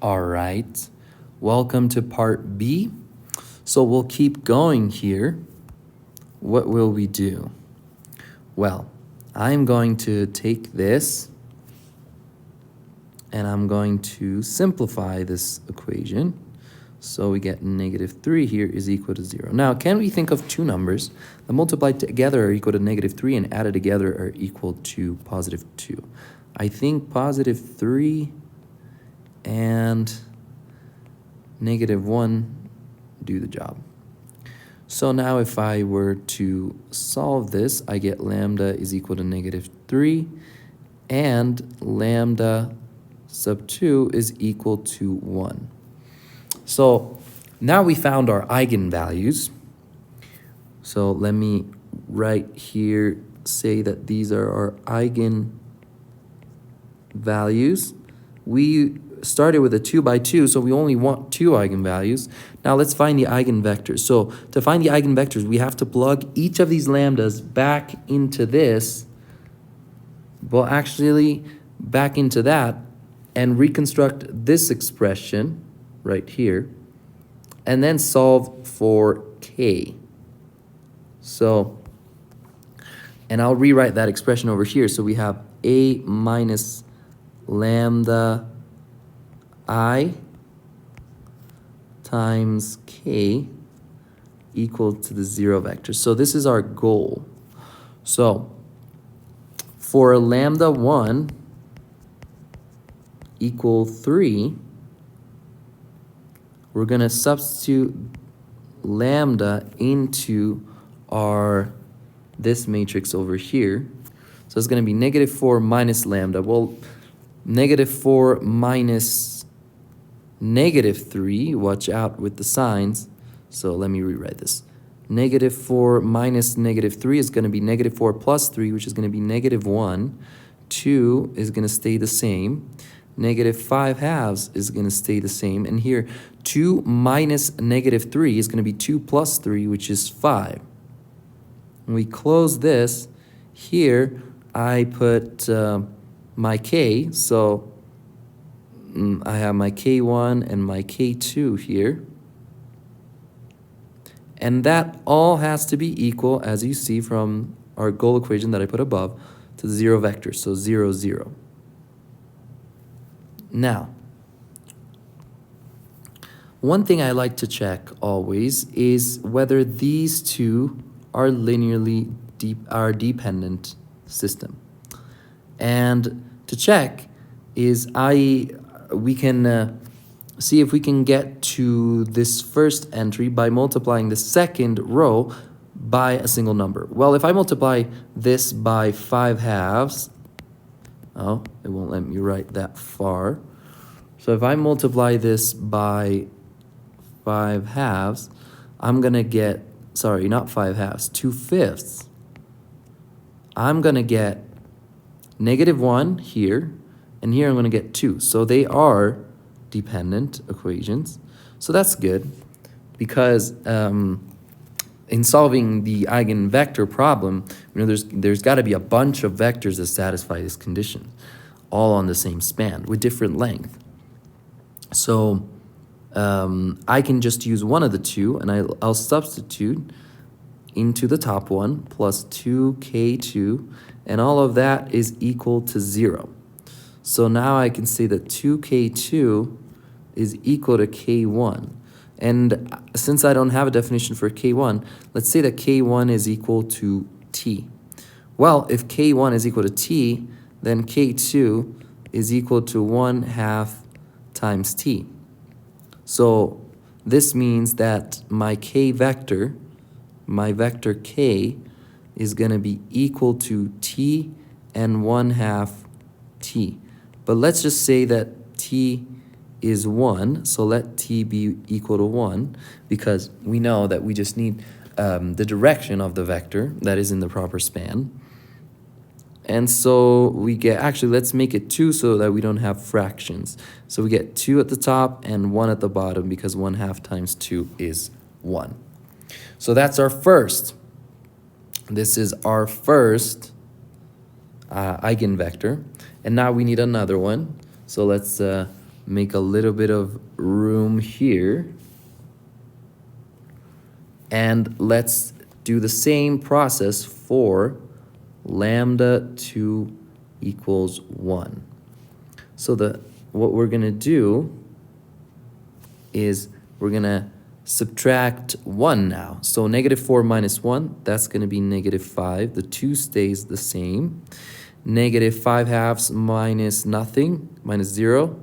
All right, welcome to part B. So we'll keep going here. What will we do? Well, I'm going to take this and I'm going to simplify this equation. So we get -3 here is equal to 0. Now, can we think of two numbers that multiplied together are equal to -3 and added together are equal to +2? I think +3 and -1 do the job. So now if I were to solve this, I get lambda is equal to -3 and lambda sub 2 is equal to 1. So now we found our eigenvalues. So let me right here say that these are our eigenvalues. We started with a 2 by 2, so we only want 2 eigenvalues. Now let's find the eigenvectors. So to find the eigenvectors, we have to plug each of these lambdas back into this, well, actually back into that, and reconstruct this expression right here, and then solve for k. So, and I'll rewrite that expression over here. So we have a minus lambda I times k equal to the 0 vector. So this is our goal. So for lambda 1 equal 3, we're going to substitute lambda into this matrix over here. So it's going to be -4 minus lambda. Well, -4 minus -3, watch out with the signs. So let me rewrite this. -4 minus -3 is going to be -4 plus 3, which is going to be -1. 2 is going to stay the same. -5/2 is going to stay the same. And here, 2 minus -3 is going to be 2 plus 3, which is 5. When we close this, here I put my k. So I have my k1 and my k2 here. And that all has to be equal, as you see from our goal equation that I put above, to the 0 vector. So 0, 0. Now, one thing I like to check always is whether these two are linearly dependent system. And to check is we can see if we can get to this first entry by multiplying the second row by a single number. Well, if I multiply this by 5/2, oh, it won't let me write that far. So if I multiply this by 5/2, I'm going to get, sorry, not 5/2, 2/5. I'm going to get -1 here, and here I'm going to get 2. So they are dependent equations. So that's good, because in solving the eigenvector problem, there's got to be a bunch of vectors that satisfy this condition, all on the same span with different length. So I can just use one of the two, and I'll substitute into the top one plus 2k2, and all of that is equal to 0. So now I can say that 2k2 is equal to k1. And since I don't have a definition for k1, let's say that k1 is equal to t. Well, if k1 is equal to t, then k2 is equal to 1/2 times t. So this means that my k vector, my vector k, is going to be equal to t and 1/2 t. But let's just say that t is 1, so let t be equal to 1, because we know that we just need the direction of the vector that is in the proper span. And so we get, actually, let's make it 2 so that we don't have fractions. So we get 2 at the top and 1 at the bottom, because 1/2 times 2 is 1. So that's our first. This is our first eigenvector. And now we need another one. So let's make a little bit of room here. And let's do the same process for lambda 2 equals 1. So what we're going to do is we're going to subtract 1 now. So -4 minus 1, that's going to be -5. The 2 stays the same. -5/2 minus nothing, minus 0.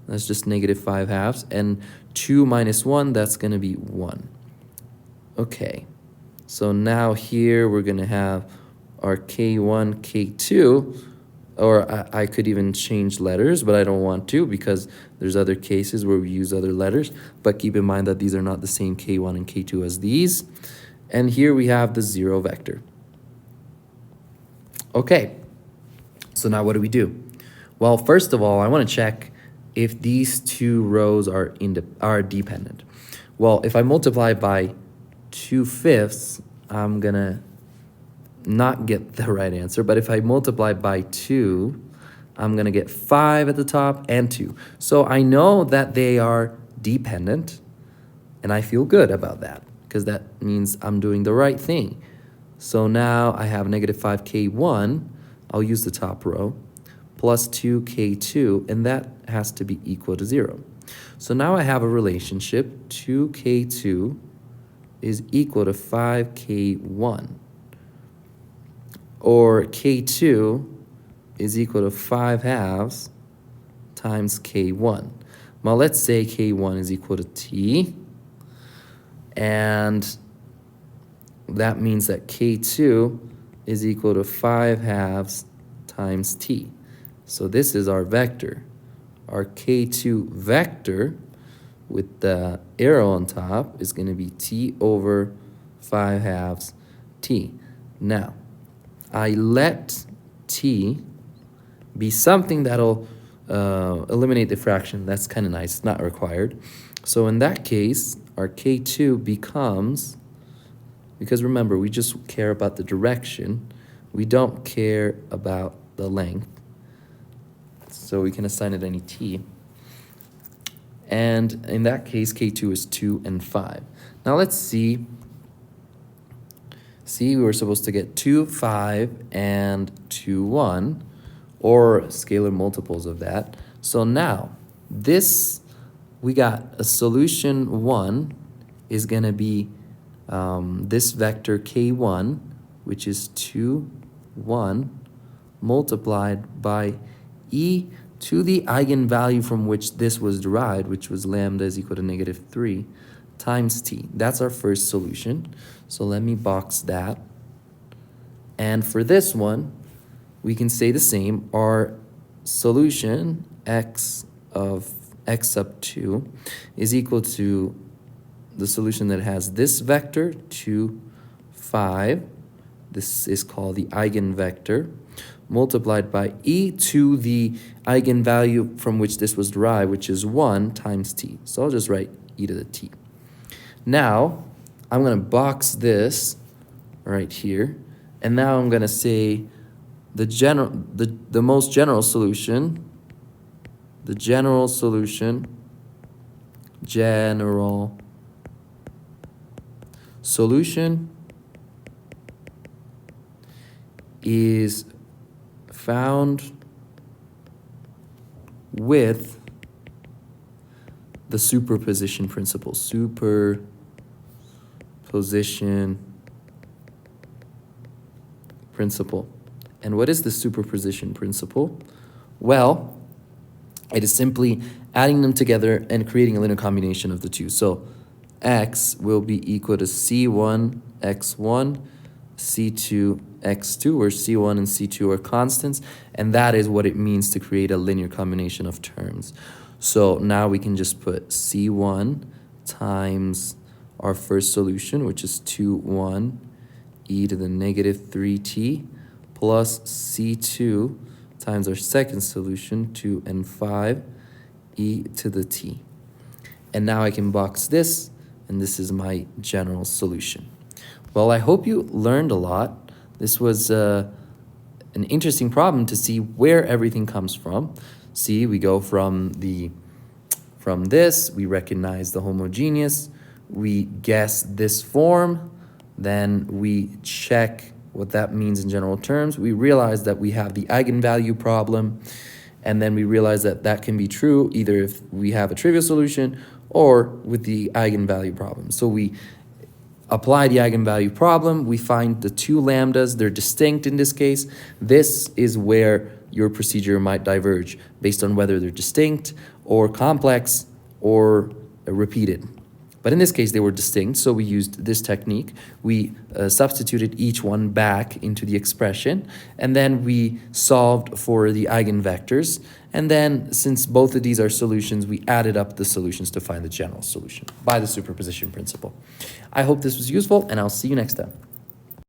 That's just -5/2. And 2 minus 1, that's going to be 1. Okay, so now here we're going to have our K1, K2, or I could even change letters, but I don't want to because there's other cases where we use other letters. But keep in mind that these are not the same K1 and K2 as these. And here we have the 0 vector. Okay, so now what do we do? Well, first of all, I want to check if these two rows are dependent. Well, if I multiply by 2/5, I'm going to not get the right answer, but if I multiply by 2, I'm going to get 5 at the top and 2. So I know that they are dependent, and I feel good about that because that means I'm doing the right thing. So now I have -5K1, I'll use the top row, plus 2K2, and that has to be equal to 0. So now I have a relationship, 2K2 is equal to 5K1. Or K2 is equal to 5/2 times K1. Now let's say K1 is equal to T. And that means that K2 is equal to 5/2 times T. So this is our vector. Our K2 vector with the arrow on top is going to be T over 5/2 T. Now, I let T be something that'll eliminate the fraction. That's kind of nice, not required. So in that case, our K2 becomes, because remember, we just care about the direction. We don't care about the length. So we can assign it any T. And in that case, K2 is 2 and 5. Now let's see. See, we were supposed to get 2, 5, and 2, 1, or scalar multiples of that. So now, we got a solution 1 is going to be this vector K1, which is 2, 1, multiplied by e to the eigenvalue from which this was derived, which was lambda is equal to -3, times t. That's our first solution. So let me box that. And for this one, we can say the same. Our solution, x of x sub 2, is equal to the solution that has this vector, 2, 5. This is called the eigenvector, multiplied by e to the eigenvalue from which this was derived, which is 1 times t. So I'll just write e to the t. Now, I'm going to box this right here, and now I'm going to say the most general solution, is found with the superposition principle. Superposition principle. And what is the superposition principle? Well, it is simply adding them together and creating a linear combination of the two. So x will be equal to c1 x1, c2 x2, where c1 and c2 are constants, and that is what it means to create a linear combination of terms. So now we can just put c1 times our first solution, which is 2, 1, e to the -3t, plus c2 times our second solution, 2 and 5, e to the t. And now I can box this, and this is my general solution. Well, I hope you learned a lot. This was an interesting problem to see where everything comes from. See, we go from the From this, we recognize the homogeneous, we guess this form, then we check what that means in general terms. We realize that we have the eigenvalue problem, and then we realize that that can be true either if we have a trivial solution or with the eigenvalue problem. So we apply the eigenvalue problem, we find the two lambdas, they're distinct in this case. This is where your procedure might diverge based on whether they're distinct or complex or repeated. But in this case, they were distinct, so we used this technique. We substituted each one back into the expression, and then we solved for the eigenvectors. And then, since both of these are solutions, we added up the solutions to find the general solution by the superposition principle. I hope this was useful, and I'll see you next time.